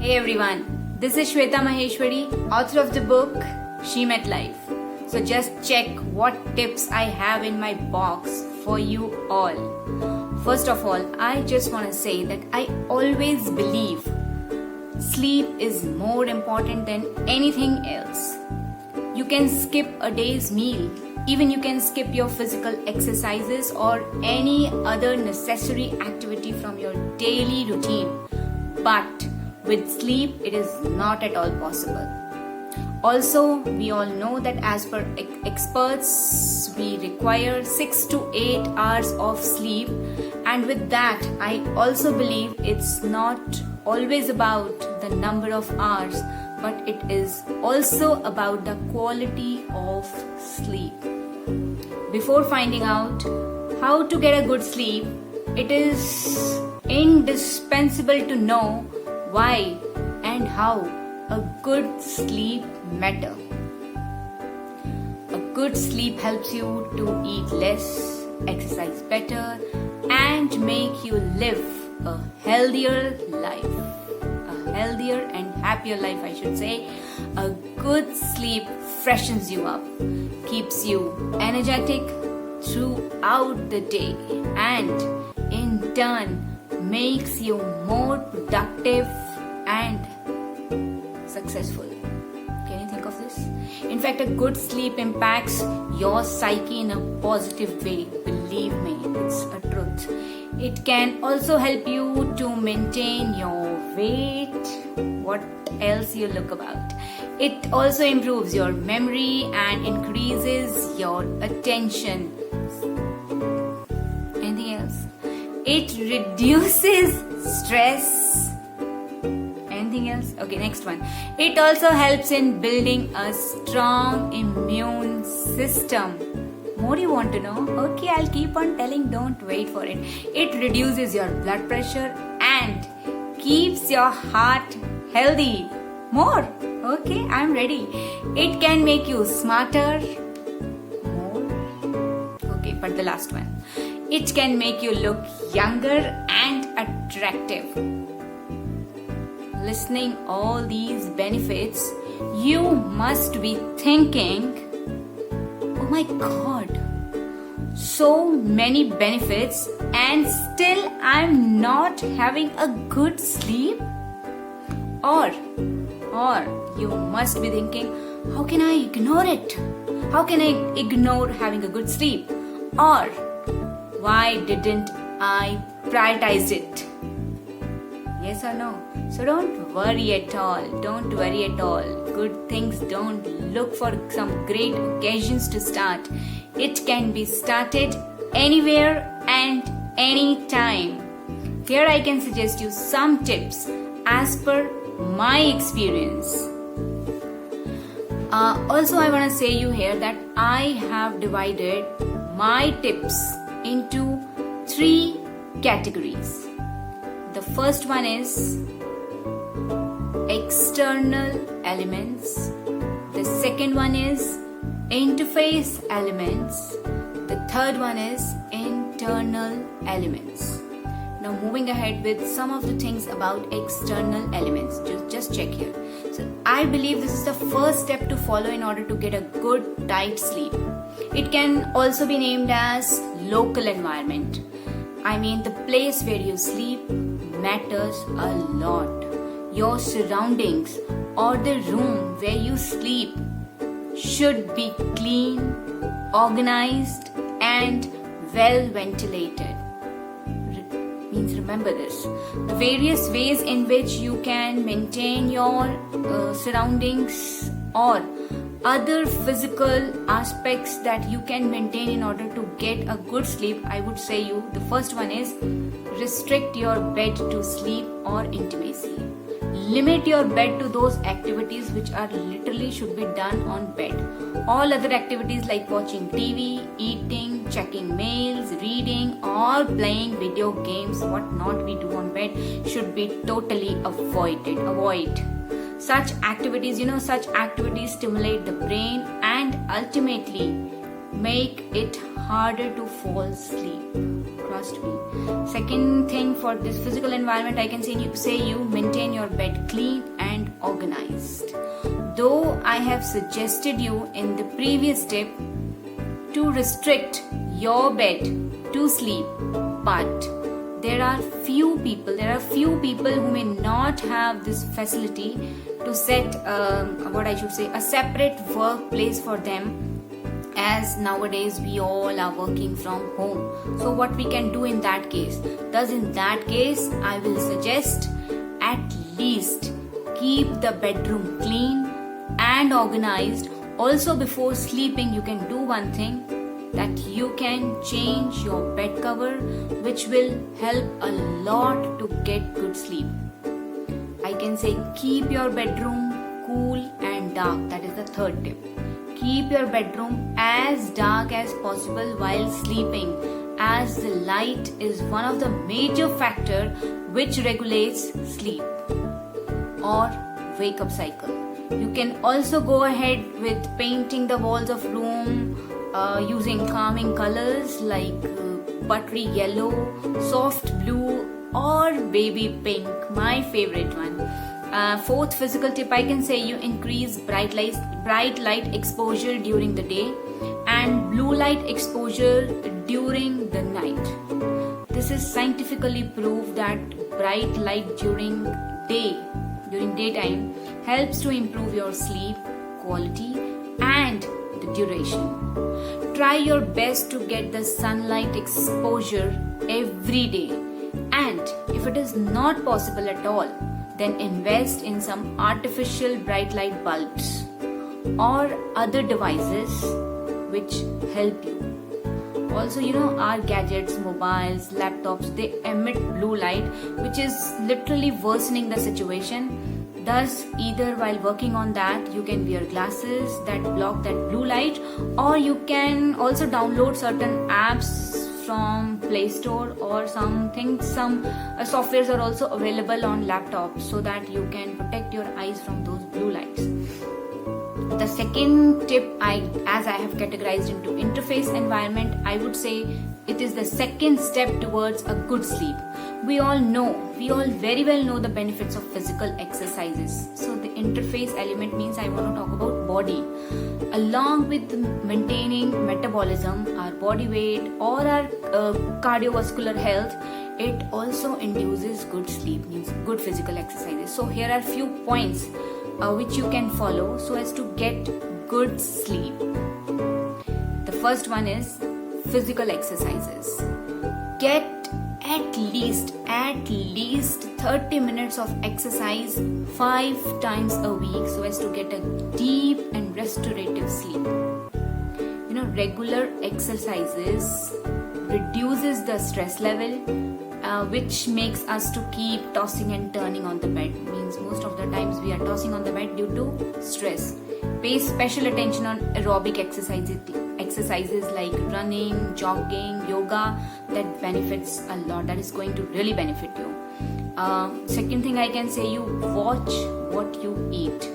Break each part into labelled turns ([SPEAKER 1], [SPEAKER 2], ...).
[SPEAKER 1] Hey everyone, this is Shweta Maheshwari, author of the book She Met Life. So just check what tips I have in my box for you all. First of all, I just want to say that I always believe sleep is more important than anything else. You can skip a day's meal, even you can skip your physical exercises or any other necessary activity from your daily routine. But with sleep, it is not at all possible. Also, we all know that as per experts, we require 6 to 8 hours of sleep, and with that, I also believe it's not always about the number of hours, but it is also about the quality of sleep. Before finding out how to get a good sleep, it is indispensable to know why and how a good sleep matter. A good sleep helps you to eat less, exercise better, and make you live a healthier life. A healthier and happier life, I should say. A good sleep freshens you up, keeps you energetic throughout the day, and in turn makes you more productive and successful. Can you think of this? In fact, a good sleep impacts your psyche in a positive way. Believe me, it's a truth. It can also help you to maintain your weight. What else you look about? It also improves your memory and increases your attention. Anything else? It reduces stress. Anything else? Okay, next one. It also helps in building a strong immune system. More you want to know? Okay, I'll keep on telling, don't wait for it. It reduces your blood pressure and keeps your heart healthy. More? Okay, I'm ready. It can make you smarter. More? Okay, but the last one. It can make you look younger and attractive. Listening all these benefits, you must be thinking, oh my god, so many benefits and still I'm not having a good sleep? Or you must be thinking, how can I ignore it? How can I ignore having a good sleep? Or why didn't I prioritize it? Yes or no? So don't worry at all. Don't worry at all. Good things don't look for some great occasions to start. It can be started anywhere and anytime. Here I can suggest you some tips as per my experience. Also, I want to say you here that I have divided my tips into 3 categories. The first one is external elements. The second one is interface elements. The third one is internal elements. Now moving ahead with some of the things about external elements. Just check here. So I believe this is the first step to follow in order to get a good tight sleep. It can also be named as local environment. I mean, the place where you sleep matters a lot. Your surroundings or the room where you sleep should be clean, organized, and well ventilated. Means remember this. The various ways in which you can maintain your surroundings or other physical aspects that you can maintain in order to get a good sleep, I would say you. The first one is restrict your bed to sleep or intimacy. Limit your bed to those activities which are literally should be done on bed. All other activities like watching TV, eating, checking mails, reading, or playing video games, what not we do on bed, should be totally avoided. Avoid such activities. Such activities stimulate the brain and ultimately make it harder to fall asleep. trust me. Second thing, for this physical environment, I can say you maintain your bed clean and organized. Though I have suggested you in the previous tip to restrict your bed to sleep, but there are few people who may not have this facility to set a separate workplace for them, as nowadays we all are working from home. So what we can do in that case? Thus in that case, I will suggest at least keep the bedroom clean and organized. Also, before sleeping, you can do one thing, that you can change your bed cover, which will help a lot to get good sleep. I can say keep your bedroom cool and dark. That is the third tip. Keep your bedroom as dark as possible while sleeping, as the light is one of the major factors which regulates sleep or wake up cycle. You can also go ahead with painting the walls of room using calming colors like buttery yellow, soft blue or baby pink, my favorite one. Fourth physical tip, I can say you increase bright light exposure during the day and blue light exposure during the night. This is scientifically proved that bright light during daytime helps to improve your sleep quality and the duration. Try your best to get the sunlight exposure every day, and if it is not possible at all, then invest in some artificial bright light bulbs or other devices which help you. Also, our gadgets, mobiles, laptops, they emit blue light, which is literally worsening the situation. Thus, either while working on that, you can wear glasses that block that blue light, or you can also download certain apps from Play Store or some softwares are also available on laptops, so that you can protect your eyes from those blue lights. The second tip, as I have categorized into interface environment, I would say it is the second step towards a good sleep. We all very well know the benefits of physical exercises. So the interface element means I want to talk about body. Along with maintaining metabolism, our body weight or our cardiovascular health, it also induces good sleep, means good physical exercises. So here are few points which you can follow so as to get good sleep. The first one is physical exercises. Get at least 30 minutes of exercise 5 times a week so as to get a deep and restorative sleep. Regular exercises reduces the stress level, which makes us to keep tossing and turning on the bed. Means most of the times we are tossing on the bed due to stress. Pay special attention on aerobic exercises like running, jogging, yoga. That benefits a lot. That is going to really benefit you. Second thing I can say, you watch what you eat.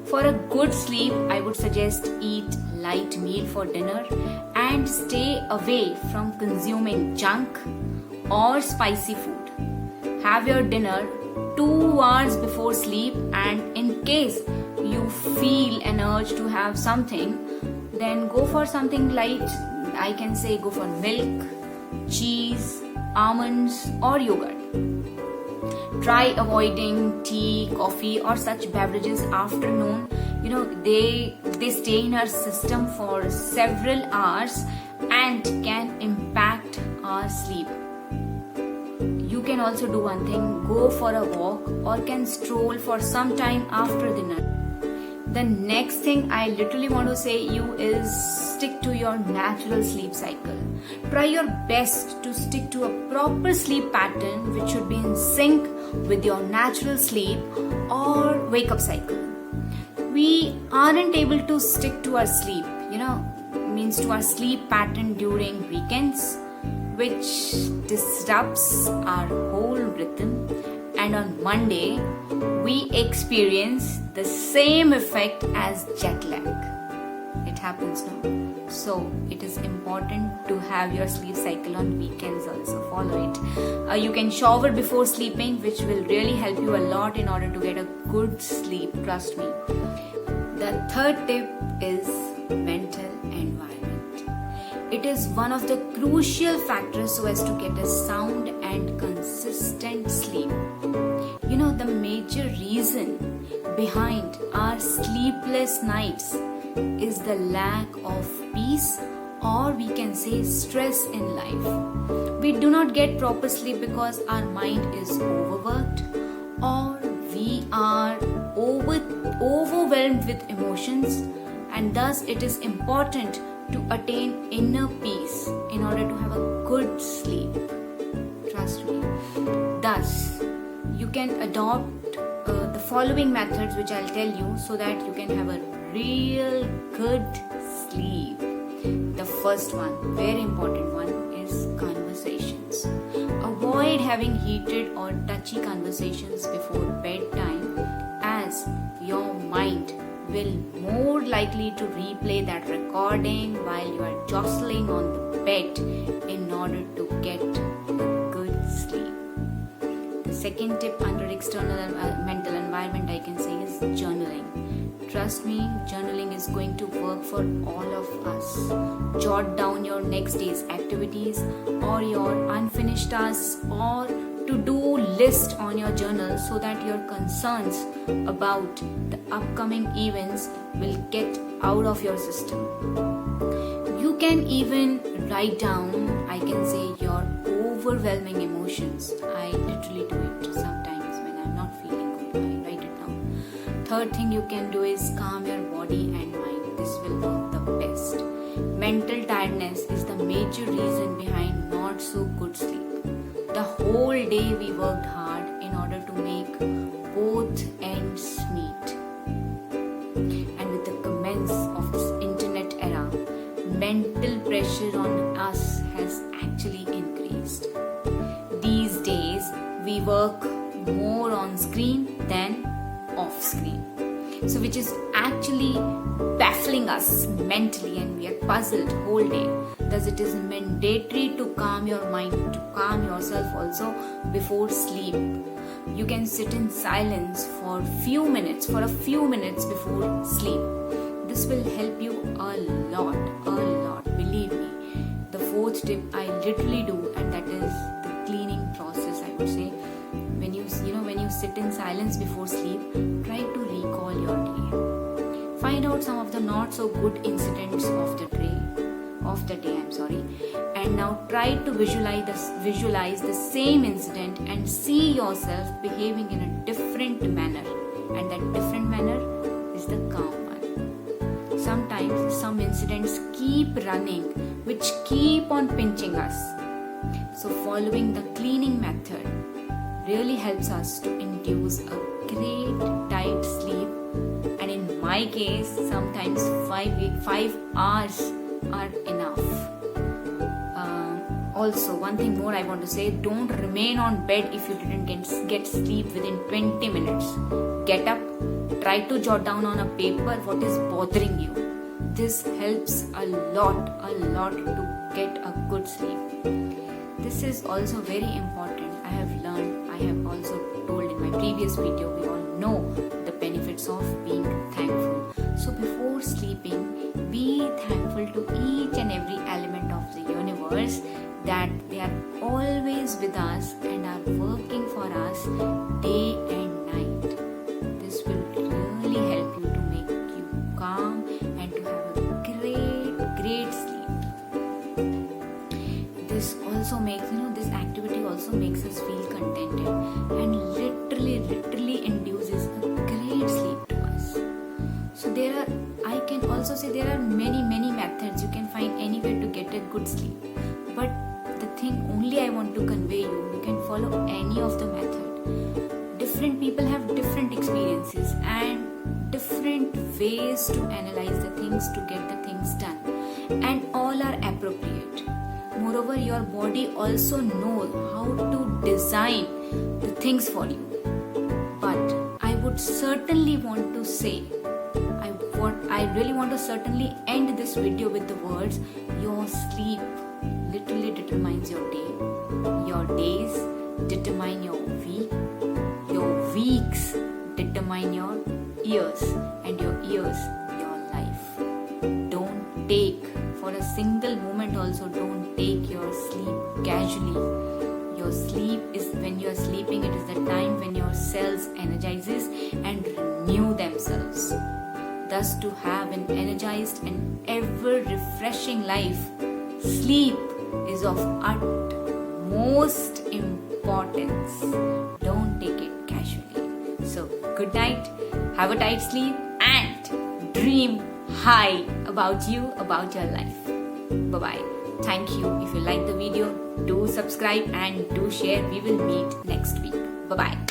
[SPEAKER 1] For a good sleep, I would suggest eat light meal for dinner and stay away from consuming junk or spicy food. Have your dinner 2 hours before sleep, and in case you feel an urge to have something, then go for something light. I can say go for milk, cheese, almonds or yogurt. Try avoiding tea, coffee or such beverages after noon. They stay in our system for several hours and can impact our sleep. You can also do one thing, go for a walk or can stroll for some time after dinner. The next thing I literally want to say you is stick to your natural sleep cycle. Try your best to stick to a proper sleep pattern which should be in sync with your natural sleep or wake up cycle. We aren't able to stick to our sleep, means to our sleep pattern during weekends, which disrupts our whole rhythm, and on Monday we experience the same effect as jet lag. It happens now. So it is important to have your sleep cycle on weekends also. Follow it. You can shower before sleeping, which will really help you a lot in order to get a good sleep. Trust me. The third tip is mental environment. It is one of the crucial factors so as to get a sound and consistent sleep. You know, the major reason behind our sleepless nights is the lack of peace, or we can say stress in life. We do not get proper sleep because our mind is overworked, or we are overwhelmed with emotions, and thus it is important to attain inner peace in order to have a good sleep. Trust me. Thus, you can adopt the following methods which I'll tell you so that you can have a real good sleep. The first one, very important one, is conversations. Avoid having heated or touchy conversations before bedtime, as your mind will more likely to replay that recording while you are jostling on the bed in order to get a good sleep. The second tip under external mental environment I can say is journaling. Trust me, journaling is going to work for all of us. Jot down your next day's activities or your unfinished tasks or to-do list on your journal so that your concerns about the upcoming events will get out of your system. You can even write down, I can say, your overwhelming emotions. I literally do it sometimes when I'm not feeling good. I write it down. Third thing you can do is calm your body and mind. This will work the best. Mental tiredness is the major reason behind not so good sleep. The whole day we worked hard in order to make both ends meet. And with the commence of this internet era, mental pressure on us has actually increased. These days, we work more on screen than off screen. So which is actually baffling us mentally, and we are puzzled whole day. Thus it is mandatory to calm your mind, to calm yourself also before sleep. You can sit in silence for a few minutes before sleep. This will help you a lot, believe me. The fourth tip I literally do, and that is the cleaning process, I would say. When you sit in silence before sleep, try to recall your day. Find out some of the not so good incidents of the day, and now try to visualize the same incident and see yourself behaving in a different manner, and that different manner is the calm one. Sometimes some incidents keep running which keep on pinching us. So following the cleaning method really helps us to induce a great tight sleep, and in my case sometimes 5 hours are enough. Also, one thing more I want to say, don't remain on bed if you didn't get sleep within 20 minutes. Get up, try to jot down on a paper what is bothering you. This helps a lot to get a good sleep. This is also very important. I have also told in my previous video, we all know the benefits of being thankful. So before sleeping, be thankful to each and every element of the universe, that they are always with us and are working for us day and night. This will really help you to make you calm and to have a great sleep. This also makes, this activity also makes us feel contented and literally induces a great sleep to us. So I can also say there are many methods you can find anywhere to get a good sleep. But the thing only I want to convey you can follow any of the method. Different people have different experiences and different ways to analyze the things to get the things done, and all are appropriate. Moreover, your body also knows how to design the things for you. But I would certainly want to say, I what I really want to certainly end this video with the words, your sleep literally determines your day. Your days determine your week. Your weeks determine your years, and your years your life. Don't take for a single moment also, don't take your sleep casually. Your sleep is when you are sleeping, it is the time when your cells energizes and renew themselves. Thus, to have an energized and ever refreshing life, sleep is of utmost importance. Don't take it casually. So, good night, have a tight sleep, and dream high about you, about your life. Bye bye. Thank you. If you like the video, do subscribe and do share. We will meet next week. Bye bye.